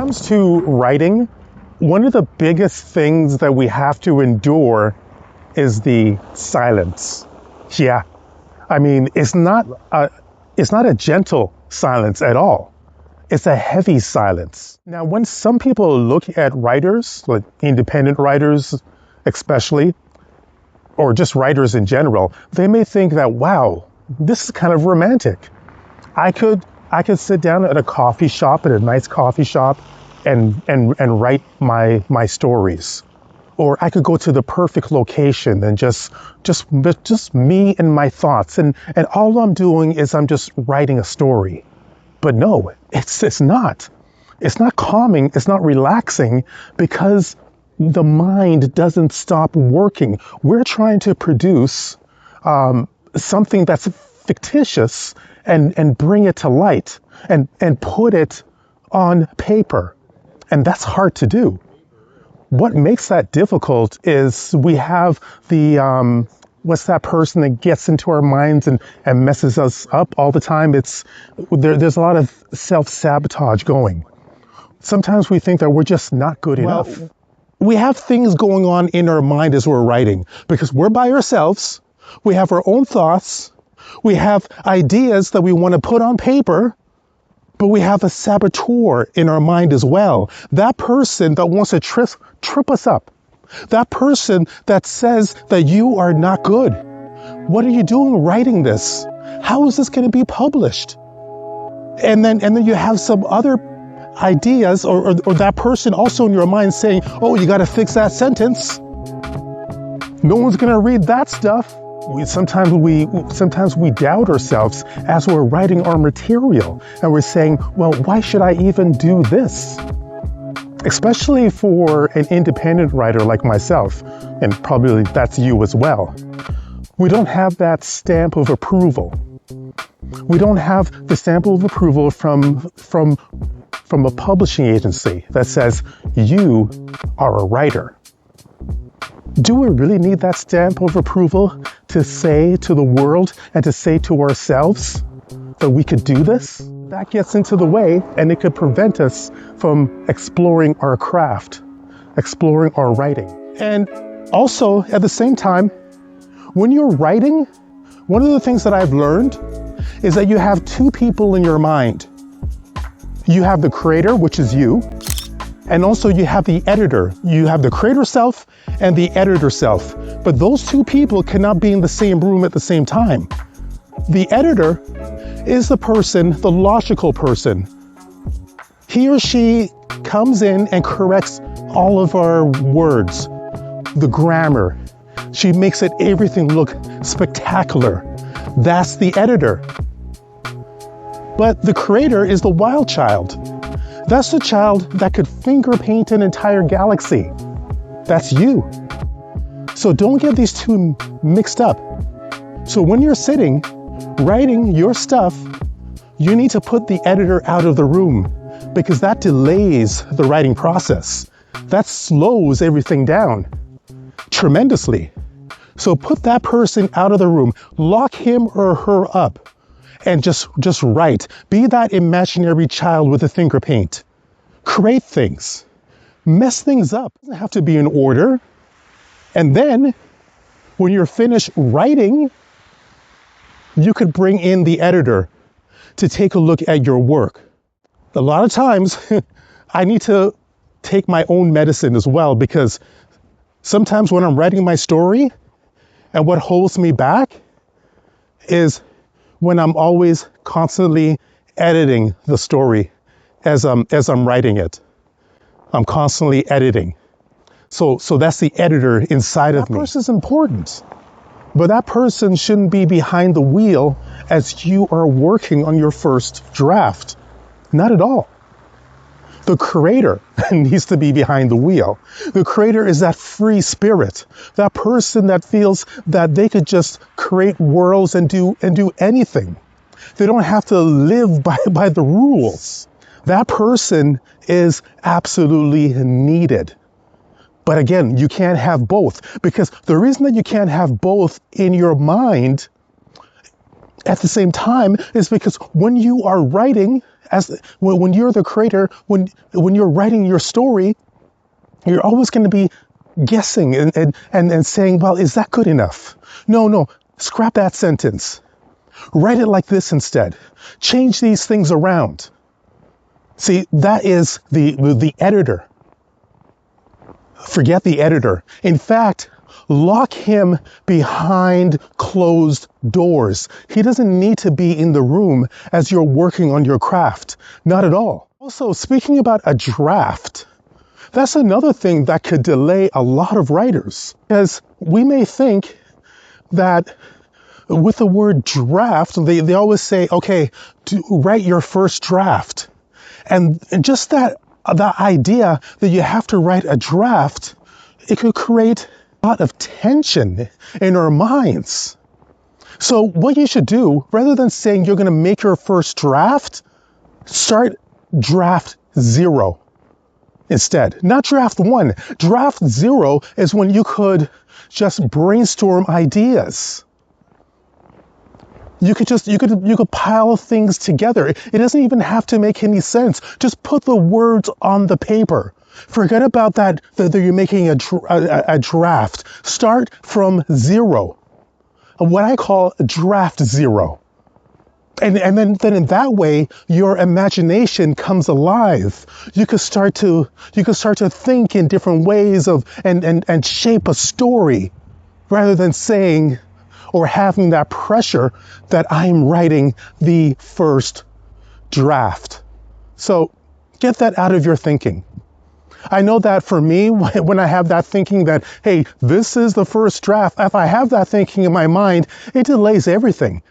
comes to writing, one of the biggest things that we have to endure is the silence. Yeah, I mean, it's not a gentle silence at all. It's a heavy silence. Now, when some people look at writers, like independent writers especially, or just writers in general, they may think that, wow, this is kind of romantic. I could sit down at a coffee shop, at a nice coffee shop, and write my stories. Or I could go to the perfect location and just me and my thoughts, and all I'm doing is I'm just writing a story. But no, it's not. It's not calming, it's not relaxing, because the mind doesn't stop working. We're trying to produce something that's fictitious and bring it to light and put it on paper. And that's hard to do. What makes that difficult is we have the, what's that person that gets into our minds and messes us up all the time? There's a lot of self-sabotage going. Sometimes we think that we're just not good enough. We have things going on in our mind as we're writing because we're by ourselves. We have our own thoughts. We have ideas that we want to put on paper, but we have a saboteur in our mind as well. That person that wants to trip us up. That person that says that you are not good. What are you doing writing this? How is this going to be published? And then you have some other ideas or that person also in your mind saying, oh, you got to fix that sentence. No one's going to read that stuff. Sometimes we doubt ourselves as we're writing our material, and we're saying, well, why should I even do this? Especially for an independent writer like myself, and probably that's you as well. We don't have that stamp of approval. We don't have the stamp of approval from a publishing agency that says you are a writer. Do we really need that stamp of approval to say to the world and to say to ourselves that we could do this? That gets into the way, and it could prevent us from exploring our craft, exploring our writing. And also, at the same time, when you're writing, one of the things that I've learned is that you have two people in your mind. You have the creator, which is you, and also you have the editor. You have the creator self and the editor self. But those two people cannot be in the same room at the same time. The editor is the person, the logical person. He or she comes in and corrects all of our words, the grammar. She makes everything look spectacular. That's the editor. But the creator is the wild child. That's the child that could finger paint an entire galaxy. That's you. So don't get these two mixed up. So when you're sitting, writing your stuff, you need to put the editor out of the room because that delays the writing process. That slows everything down tremendously. So put that person out of the room, lock him or her up, and just write. Be that imaginary child with the finger paint. Create things. Mess things up. It doesn't have to be in order. And then, when you're finished writing, you could bring in the editor to take a look at your work. A lot of times, I need to take my own medicine as well, because sometimes when I'm writing my story, and what holds me back is when I'm always constantly editing the story as I'm writing it. I'm constantly editing. So that's the editor inside of me. That person's important, but that person shouldn't be behind the wheel as you are working on your first draft. Not at all. The creator needs to be behind the wheel. The creator is that free spirit, that person that feels that they could just create worlds and do anything. They don't have to live by the rules. That person is absolutely needed. But again, you can't have both, because the reason that you can't have both in your mind at the same time is because when you are writing When you're the creator, when you're writing your story, you're always going to be guessing and saying, well, is that good enough? No, scrap that sentence. Write it like this instead. Change these things around. See, that is the editor. Forget the editor. In fact, lock him behind closed doors. He doesn't need to be in the room as you're working on your craft. Not at all. Also, speaking about a draft, that's another thing that could delay a lot of writers. Because we may think that with the word draft, they always say, okay, write your first draft. And just the idea that you have to write a draft, it could create a lot of tension in our minds. So what you should do, rather than saying you're going to make your first draft, start draft 0 instead. Not draft 1. Draft 0 is when you could just brainstorm ideas. You could pile things together. It doesn't even have to make any sense. Just put the words on the paper. Forget about that you're making a draft. Start from 0. What I call draft 0. And then in that way, your imagination comes alive. You could start to think in different ways and shape a story rather than saying or having that pressure that I'm writing the first draft. So get that out of your thinking. I know that for me, when I have that thinking that, hey, this is the first draft, if I have that thinking in my mind, it delays everything.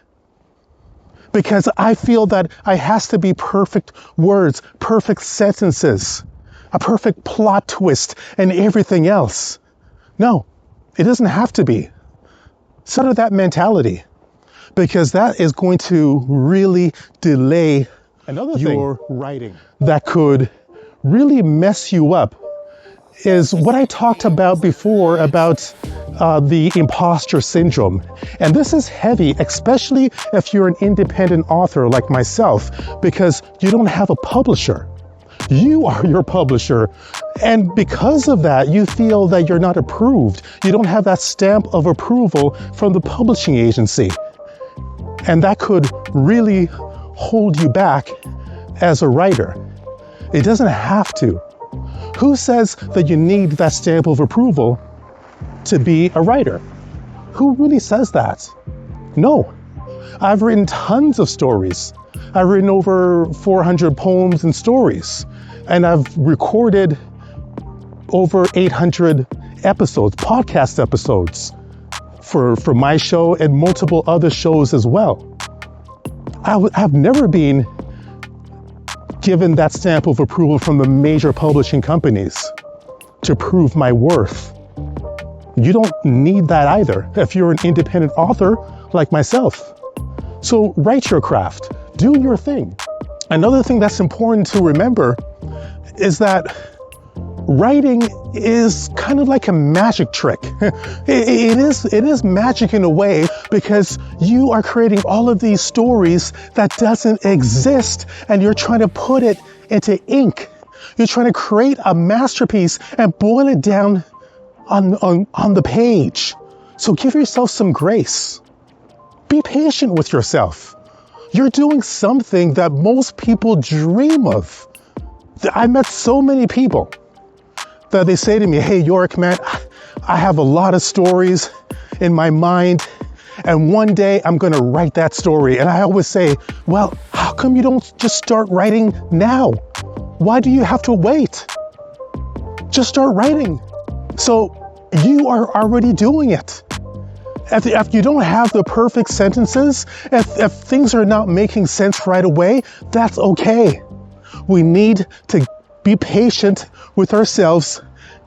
Because I feel that it has to be perfect words, perfect sentences, a perfect plot twist, and everything else. No, it doesn't have to be. Sort of that mentality, because that is going to really delay your writing. That could really mess you up is what I talked about before about the imposter syndrome. And this is heavy, especially if you're an independent author like myself, because you don't have a publisher. You are your publisher. And because of that, you feel that you're not approved. You don't have that stamp of approval from the publishing agency. And that could really hold you back as a writer. It doesn't have to. Who says that you need that stamp of approval to be a writer? Who really says that? No. I've written tons of stories. I've written over 400 poems and stories. And I've recorded over 800 episodes, podcast episodes, for my show and multiple other shows as well. I've never been given that stamp of approval from the major publishing companies to prove my worth. You don't need that either if you're an independent author like myself. So write your craft, do your thing. Another thing that's important to remember is that writing is kind of like a magic trick. It is magic in a way, because you are creating all of these stories that doesn't exist, and you're trying to put it into ink. You're trying to create a masterpiece and boil it down on the page. So give yourself some grace. Be patient with yourself. You're doing something that most people dream of. I met so many people that they say to me, hey, Yorick, man, I have a lot of stories in my mind, and one day I'm going to write that story. And I always say, well, how come you don't just start writing now? Why do you have to wait? Just start writing. So you are already doing it. If you don't have the perfect sentences, if things are not making sense right away, that's okay. We need to be patient with ourselves,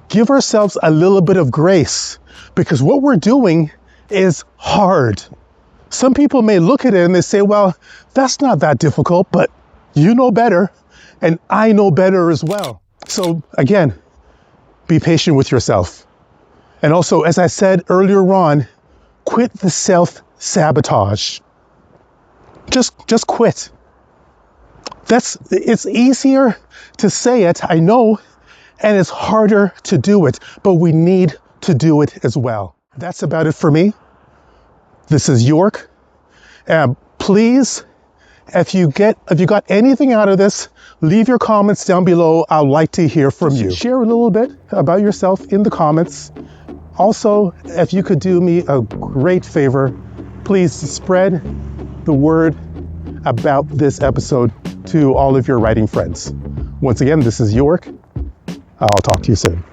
give ourselves a little bit of grace, because what we're doing is hard. Some people may look at it and they say, well, that's not that difficult, but you know better, and I know better as well. So again, be patient with yourself. And also, as I said earlier on, quit the self-sabotage. Just quit. It's easier to say it, I know, and it's harder to do it, but we need to do it as well. That's about it for me. This is York. Please, if you got anything out of this, leave your comments down below. I'd like to hear from you. Share a little bit about yourself in the comments. Also, if you could do me a great favor, please spread the word about this episode to all of your writing friends. Once again, this is York. I'll talk to you soon.